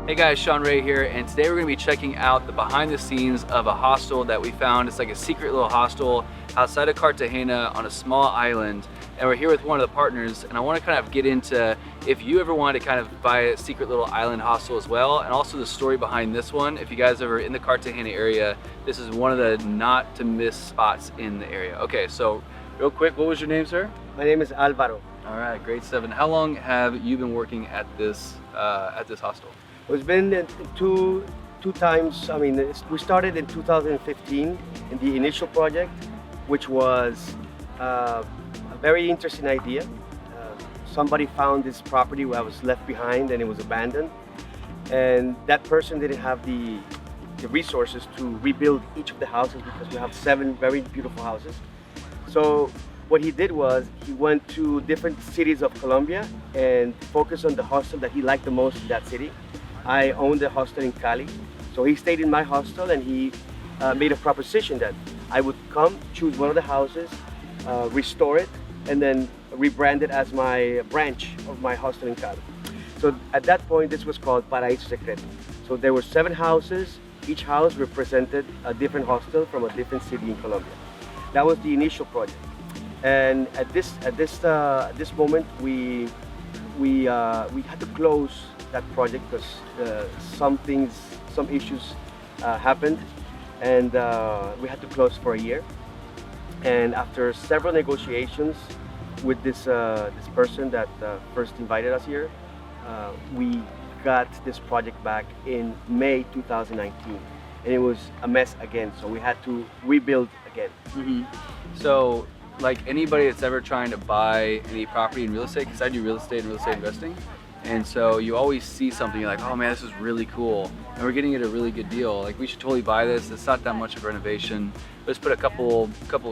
Hey guys, Sean Ray here, and today we're going to be checking out the behind the scenes of a hostel that we found. It's like a secret little hostel outside of Cartagena on a small island, and we're here with one of the partners, and I want to kind of get into if you ever wanted to kind of buy a secret little island hostel as well, and also the story behind this one. If you guys ever in the Cartagena area, this is one of the not to miss spots in the area. Okay, so real quick, what was your name, sir? My name is Alvaro. All right, great stuff. And how long have you been working at this hostel? It's been two times. I mean, we started in 2015 in the initial project, which was a very interesting idea. Somebody found this property where I was left behind and it was abandoned. And that person didn't have the resources to rebuild each of the houses because we have 7 very beautiful houses. So what he did was he went to different cities of Colombia and focused on the hostel that he liked the most in that city. I owned a hostel in Cali, so he stayed in my hostel and he made a proposition that I would come, choose one of the houses, restore it, and then rebrand it as my branch of my hostel in Cali. So at that point, this was called Paraíso Secreto. So there were 7 houses. Each house represented a different hostel from a different city in Colombia. That was the initial project. And at this moment, we had to close that project because some issues happened, and we had to close for a year. And after several negotiations with this person that first invited us here, we got this project back in May 2019, and it was a mess again. So we had to rebuild again. Mm-hmm. So, like anybody that's ever trying to buy any property in real estate, because I do real estate and real estate investing, and so you always see something you're like, oh man, this is really cool, and we're getting it a really good deal. Like, we should totally buy this. It's not that much of a renovation. Let's put a couple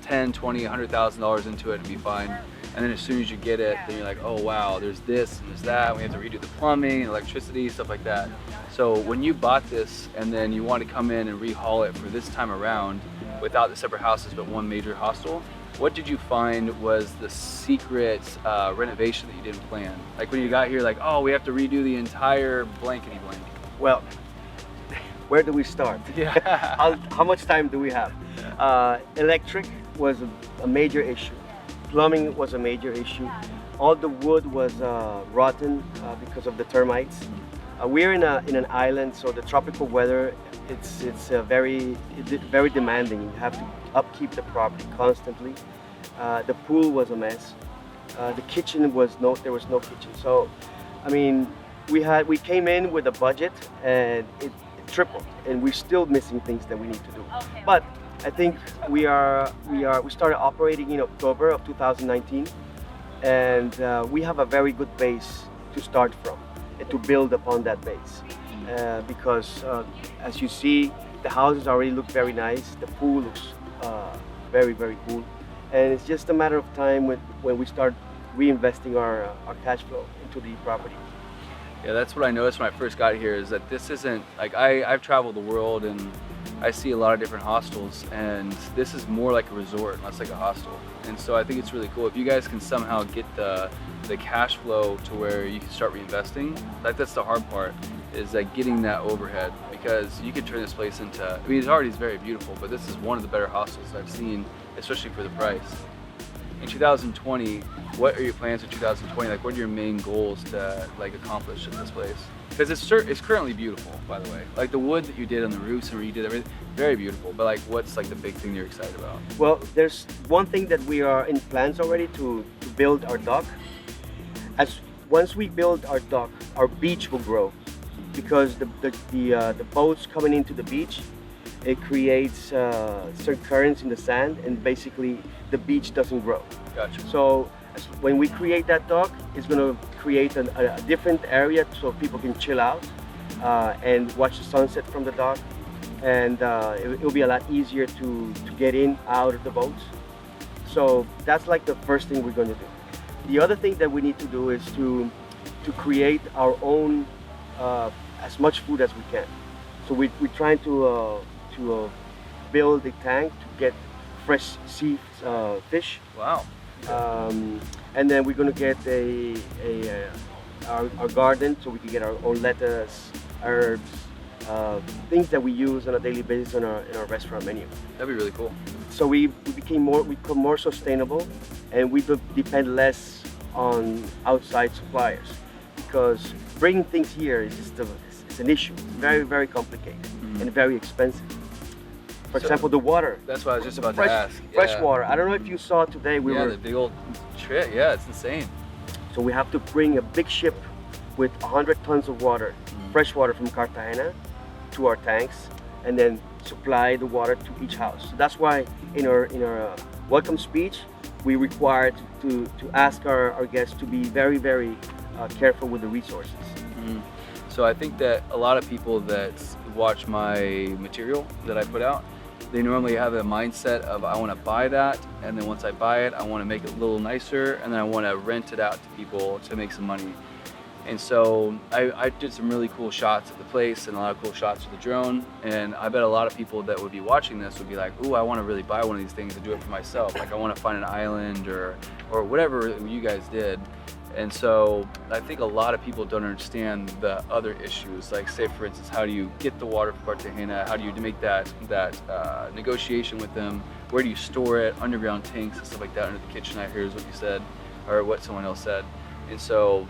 10, 20, $100,000 into it and be fine. And then as soon as you get it, then you're like, oh wow, there's this and there's that. We have to redo the plumbing, electricity, stuff like that. So when you bought this and then you want to come in and rehaul it for this time around without the separate houses but one major hostel, what did you find was the secret renovation that you didn't plan? Like when you got here, like, oh, we have to redo the entire blankety blank. Well, where do we start? Yeah. How much time do we have? Electric was a major issue. Plumbing was a major issue. All the wood was rotten because of the termites. We're in an island, so the tropical weather, it's very demanding. You have to upkeep the property constantly. The pool was a mess. The kitchen there was no kitchen. So, I mean, we came in with a budget and it tripled, and we're still missing things that we need to do. Okay. But I think we started operating in October of 2019, and we have a very good base to start from and to build upon that base. Because as you see, the houses already look very nice. The pool looks very, very cool, and it's just a matter of time when we start reinvesting our cash flow into the property. Yeah, that's what I noticed when I first got here, is that this isn't, like, I've traveled the world and I see a lot of different hostels, and this is more like a resort, less like a hostel. And so I think it's really cool if you guys can somehow get the cash flow to where you can start reinvesting. Like, that's the hard part, is like getting that overhead, because you could turn this place into, I mean, it's very beautiful, but this is one of the better hostels I've seen, especially for the price. In 2020, what are your plans for 2020? Like, what are your main goals to like accomplish at this place? Because it's currently beautiful, by the way. Like the wood that you did on the roofs and where you did everything, very beautiful. But like, what's like the big thing you're excited about? Well, there's one thing that we are in plans already to build our dock. Once we build our dock, our beach will grow, because the boats coming into the beach, it creates certain currents in the sand, and basically the beach doesn't grow. Gotcha. So when we create that dock, it's going to create a different area so people can chill out and watch the sunset from the dock, and it'll be a lot easier to get in, out of the boats. So that's like the first thing we're going to do. The other thing that we need to do is to create our own as much food as we can. So we're trying to build a tank to get fresh fish. Wow. And then we're gonna get our garden, so we can get our own lettuce, herbs, things that we use on a daily basis in our restaurant menu. That'd be really cool. So we become more sustainable, and we depend less on outside suppliers, because bringing things here is just it's an issue. It's very complicated and very expensive. For example, the water. That's what I was just about to ask. Fresh water. I don't know if you saw today. We were the big old trip. Yeah, it's insane. So we have to bring a big ship with 100 tons of water, fresh water from Cartagena, to our tanks, and then supply the water to each house. So that's why in our welcome speech, we required to ask our guests to be very careful with the resources. So I think that a lot of people that watch my material that I put out, they normally have a mindset of, I want to buy that, and then once I buy it, I want to make it a little nicer, and then I want to rent it out to people to make some money. And so I did some really cool shots at the place and a lot of cool shots with the drone, and I bet a lot of people that would be watching this would be like, ooh, I want to really buy one of these things and do it for myself. Like, I want to find an island or whatever you guys did. And so I think a lot of people don't understand the other issues. Like, say for instance, how do you get the water from Cartagena? How do you make that negotiation with them? Where do you store it? Underground tanks and stuff like that under the kitchen, I hear is what you said, or what someone else said. And so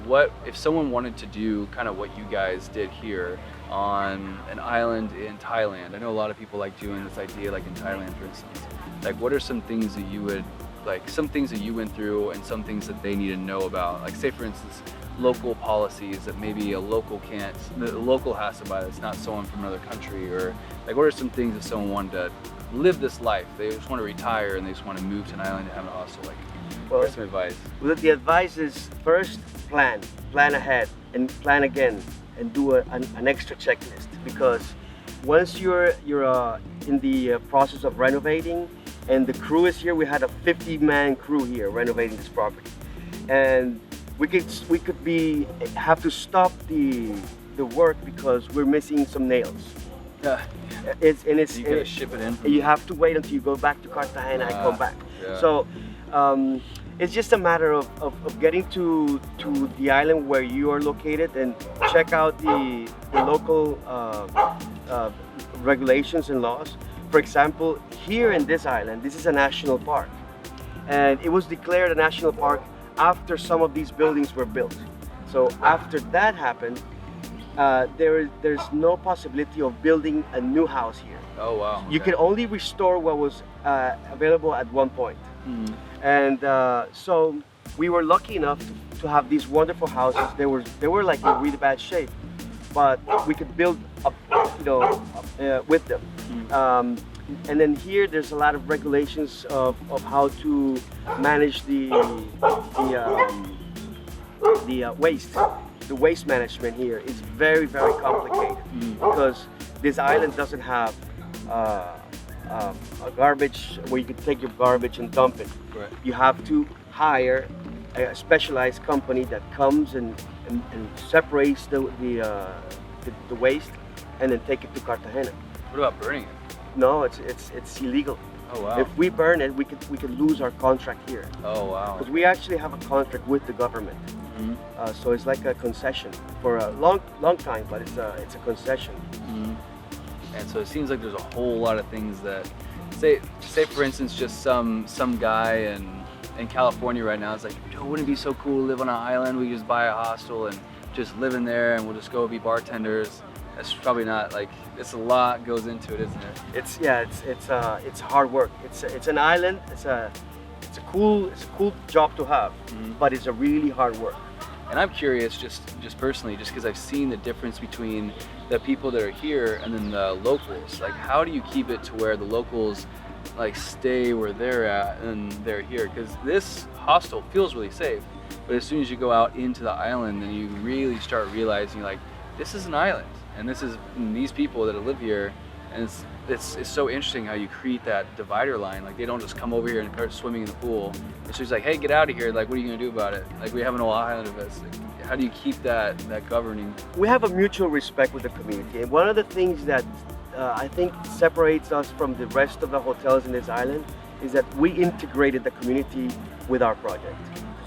what if someone wanted to do kind of what you guys did here on an island in Thailand? I know a lot of people like doing this idea, like in Thailand, for instance. Like, what are some things that you would, like some things that you went through and some things that they need to know about? Like, say for instance, local policies that maybe a local can't, the local has to buy that's not someone from another country, or like, what are some things if someone wanted to live this life? They just want to retire and they just want to move to an island and have a hostel. Like, well, what's some advice? Well, the advice is first plan ahead and plan again, and do an extra checklist, because once you're in the process of renovating and the crew is here, we had a 50-man crew here renovating this property, and we could have to stop the work because we're missing some nails. Yeah. You gotta ship it in. You have to wait until you go back to Cartagena and come back. Yeah. So it's just a matter of getting to the island where you are located and check out the local regulations and laws. For example, here in this island, this is a national park, and it was declared a national park after some of these buildings were built. So after that happened, there's no possibility of building a new house here. Oh wow. You can only restore what was available at one point. And so we were lucky enough to have these wonderful houses. They were like in really bad shape, but we could build up, with them. And then here, there's a lot of regulations of how to manage the waste. The waste management here is very complicated, because this island doesn't have a garbage where you can take your garbage and dump it. Right. You have to hire a specialized company that comes and separates the waste and then take it to Cartagena. What about burning it? No, it's illegal. Oh wow. If we burn it, we could lose our contract here. Oh wow. Because we actually have a contract with the government. So it's like a concession for a long time, but it's a concession. And so it seems like there's a whole lot of things that, say for instance, just some guy in California right now is like, wouldn't it be so cool to live on an island? We just buy a hostel and just live in there, and we'll just go be bartenders. That's probably not, like, it's a lot goes into it, isn't it? It's hard work. It's an island. It's a cool job to have, but it's a really hard work. And I'm curious, just personally, just because I've seen the difference between the people that are here and then the locals. Like, how do you keep it to where the locals like stay where they're at and they're here? Because this hostel feels really safe, but as soon as you go out into the island, then you really start realizing, like, this is an island, and these people that live here, and it's so interesting how you create that divider line. Like, they don't just come over here and start swimming in the pool. It's just like, hey, get out of here. Like, what are you gonna do about it? Like, we have an whole island of us. Like, how do you keep that governing? We have a mutual respect with the community, and one of the things that I think separates us from the rest of the hotels in this island is that we integrated the community with our project.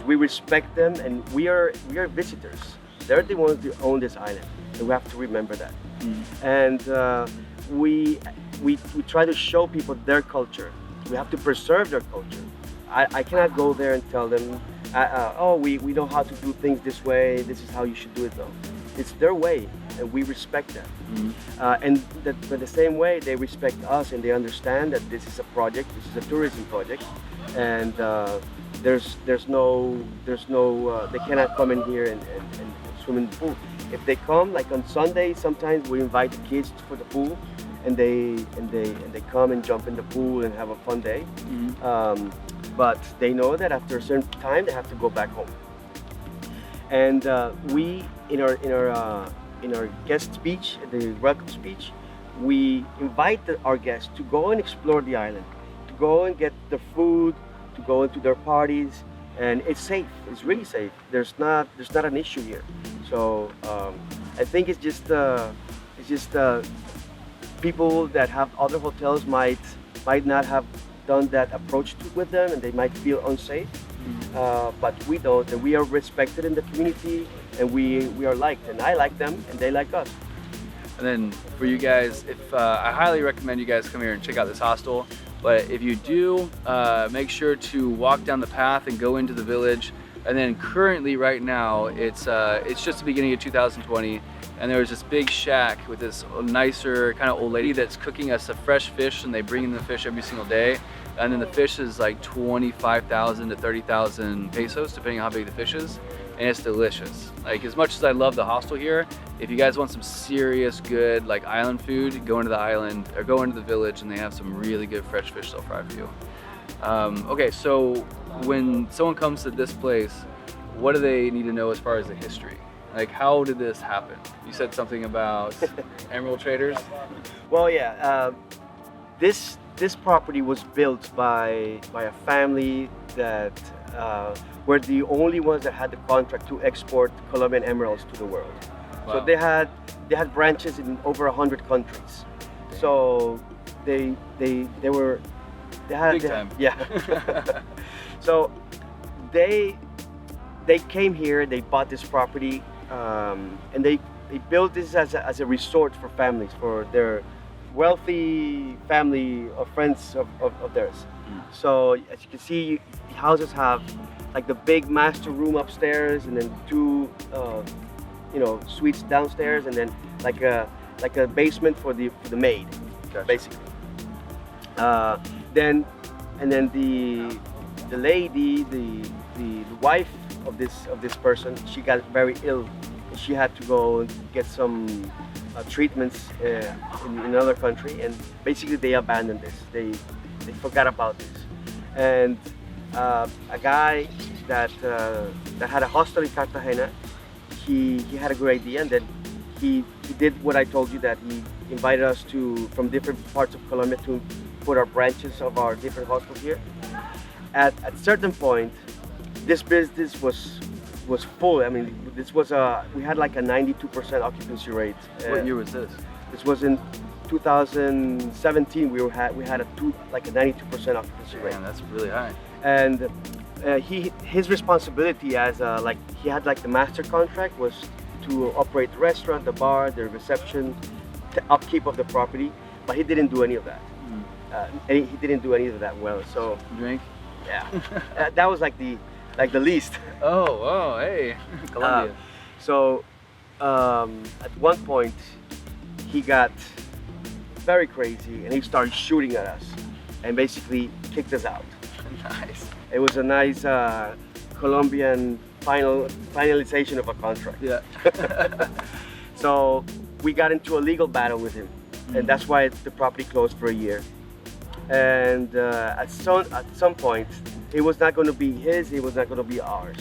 We respect them, and we are visitors. They're the ones that own this island. and we have to remember that. Mm. And we try to show people their culture. We have to preserve their culture. I cannot go there and tell them, oh, we know how to do things this way, this is how you should do it. Though it's their way, and we respect that. And that, but the same way they respect us, and they understand that this is a project, this is a tourism project, and there's no they cannot come in here and swim in the pool. If they come, like on Sunday, sometimes we invite the kids for the pool, and they come and jump in the pool and have a fun day. But they know that after a certain time they have to go back home. And we in our guest speech, the welcome speech, we invite our guests to go and explore the island, to go and get the food, to go into their parties, and it's safe. It's really safe. There's not an issue here. So I think it's just people that have other hotels might not have done that approach with them, and they might feel unsafe. But we don't, and we are respected in the community, and we are liked, and I like them, and they like us. And then for you guys, if I highly recommend you guys come here and check out this hostel. But if you do, make sure to walk down the path and go into the village. And then currently, right now, it's just the beginning of 2020, and there was this big shack with this nicer kind of old lady that's cooking us a fresh fish, and they bring in the fish every single day. And then the fish is like 25,000 to 30,000 pesos, depending on how big the fish is, and it's delicious. Like, as much as I love the hostel here, if you guys want some serious good like island food, go into the island or go into the village, and they have some really good fresh fish they'll fry for you. Okay, so when someone comes to this place, what do they need to know as far as the history? Like, how did this happen? You said something about emerald traders. Well, yeah, this property was built by a family that were the only ones that had the contract to export Colombian emeralds to the world. Wow. So they had branches in over 100 countries. Damn. So they had Big time. Yeah. So they came here, they bought this property, and they built this as a resort for families, for their wealthy family of friends of theirs. So as you can see, the houses have like the big master room upstairs, and then two suites downstairs, and then like a basement for the maid. Gotcha. Basically. Then the lady, the wife of this person, she got very ill. She had to go and get some treatments in another country, and basically they abandoned this. They forgot about this. And a guy that had a hostel in Cartagena, he had a great idea, and then he did what I told you, that he invited us from different parts of Colombia to put our branches of our different hostels here. At a certain point, this business was full. I mean, this was we had like a 92% occupancy rate. What year was this? This was in 2017. We had a 92% occupancy rate. Man, that's really high. And his responsibility as he had like the master contract was to operate the restaurant, the bar, the reception, the upkeep of the property, but he didn't do any of that. And he didn't do any of that well. So drink. Yeah, that was like the least. Oh, hey, Colombia. So at one point he got very crazy, and he started shooting at us, and basically kicked us out. Nice. It was a nice Colombian finalization of a contract. Yeah. So we got into a legal battle with him, and that's why the property closed for a year. And at some point, it was not going to be his, it was not going to be ours.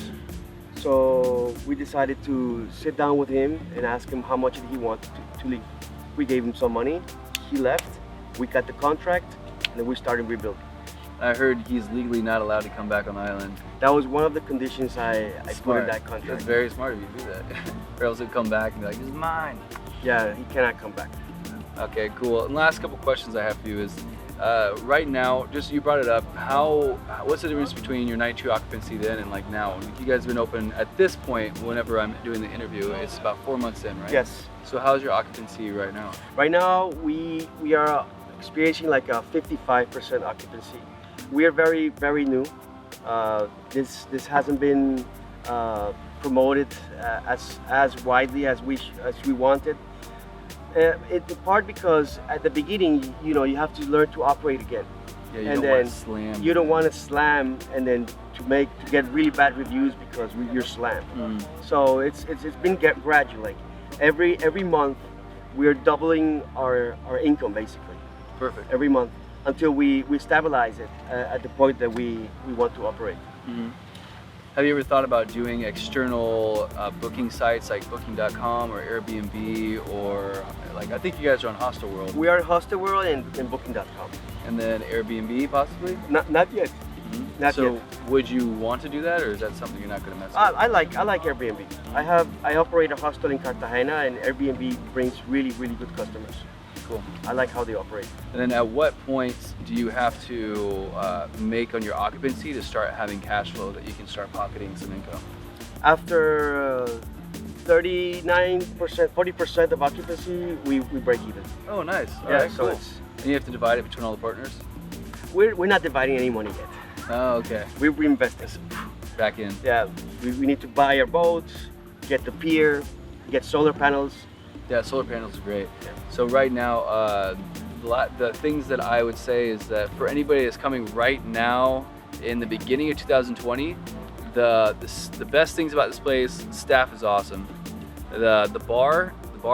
So we decided to sit down with him and ask him how much he wanted to leave. We gave him some money, he left, we got the contract, and then we started rebuilding. I heard he's legally not allowed to come back on the island. That was one of the conditions I put in that contract. That's very smart if you do that. Or else he'll come back and be like, this is mine. Yeah, he cannot come back. Okay, cool. And last couple questions I have for you is, Right now, just you brought it up. What's the difference between your night 2 occupancy then and like now? You guys have been open at this point. Whenever I'm doing the interview, it's about 4 months in, right? Yes. So how's your occupancy right now? Right now, we are experiencing like a 55% occupancy. We are very new. This hasn't been promoted as widely as we wanted. In part because at the beginning, you know, you have to learn to operate again. Yeah, you and don't then want to slam. you don't want to slam and then to get really bad reviews because you're slammed. So it's been gradual. Like every month, we're doubling our income basically. Perfect. Every month until we stabilize it at the point that we want to operate. Have you ever thought about doing external booking sites like Booking.com or Airbnb, or like I think you guys are on Hostel World? We are on Hostel World and Booking.com. And then Airbnb possibly? Not yet. Not so yet. Would you want to do that, or is that something you're not going to mess with? I like Airbnb. I operate a hostel in Cartagena, and Airbnb brings really good customers. Cool. I like how they operate. And then at what point do you have to make on your occupancy to start having cash flow that you can start pocketing some income? After 39%, 40% of occupancy, we break even. Oh, nice. All Yeah, right, so cool. it's, And you have to divide it between all the partners? we're not dividing any money yet. Oh, okay. We're investing. Back in. Yeah, we need to buy our boats, get the pier, get solar panels. Yeah, solar panels are great. So right now, the things that I would say is that for anybody that's coming right now in the beginning of 2020, the best things about this place, staff is awesome. The bar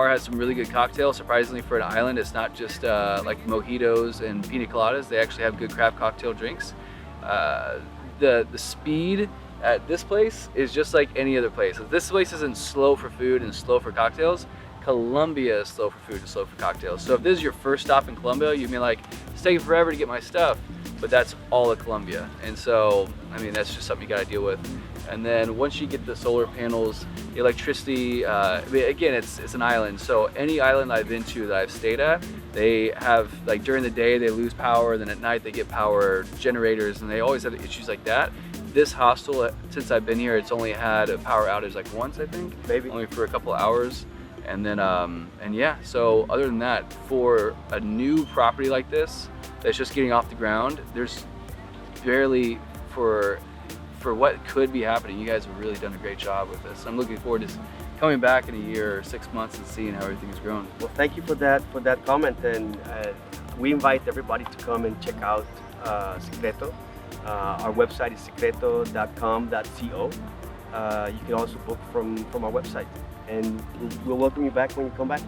has some really good cocktails. Surprisingly, for an island, it's not just like mojitos and pina coladas. They actually have good craft cocktail drinks. The speed at this place is just like any other place. If this place isn't slow for food and slow for cocktails, Colombia is slow for food and slow for cocktails. So if this is your first stop in Colombia, you'd be like, it's taking forever to get my stuff, but that's all of Colombia. And so, I mean, that's just something you gotta deal with. And then once you get the solar panels, the electricity, again, it's an island. So any island I've been to that I've stayed at, they have, like during the day they lose power, then at night they get power generators, and they always have issues like that. This hostel, since I've been here, it's only had a power outage like once, I think. Maybe. Only for a couple of hours. And then, and yeah, so other than that, for a new property like this, that's just getting off the ground, there's barely, for what could be happening, you guys have really done a great job with this. I'm looking forward to coming back in a year or 6 months and seeing how everything's grown. Well, thank you for that comment, and we invite everybody to come and check out Secreto. Our website is secreto.com.co. You can also book from our website, and we'll welcome you back when you come back.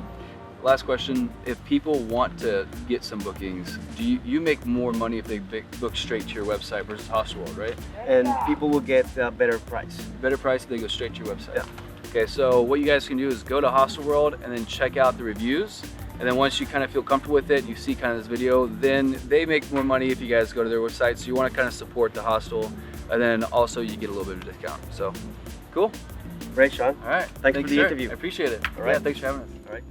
Last question, if people want to get some bookings, do you make more money if they book straight to your website versus Hostel World, right? And people will get a better price. Better price if they go straight to your website. Yeah. Okay, so what you guys can do is go to Hostel World and then check out the reviews. And then once you kind of feel comfortable with it, you see kind of this video, then they make more money if you guys go to their website. So you want to kind of support the hostel, and then also you get a little bit of a discount. So, cool. Great, Sean. All right. Thanks for the sir. interview. I appreciate it. All right. Yeah, thanks for having us. All right.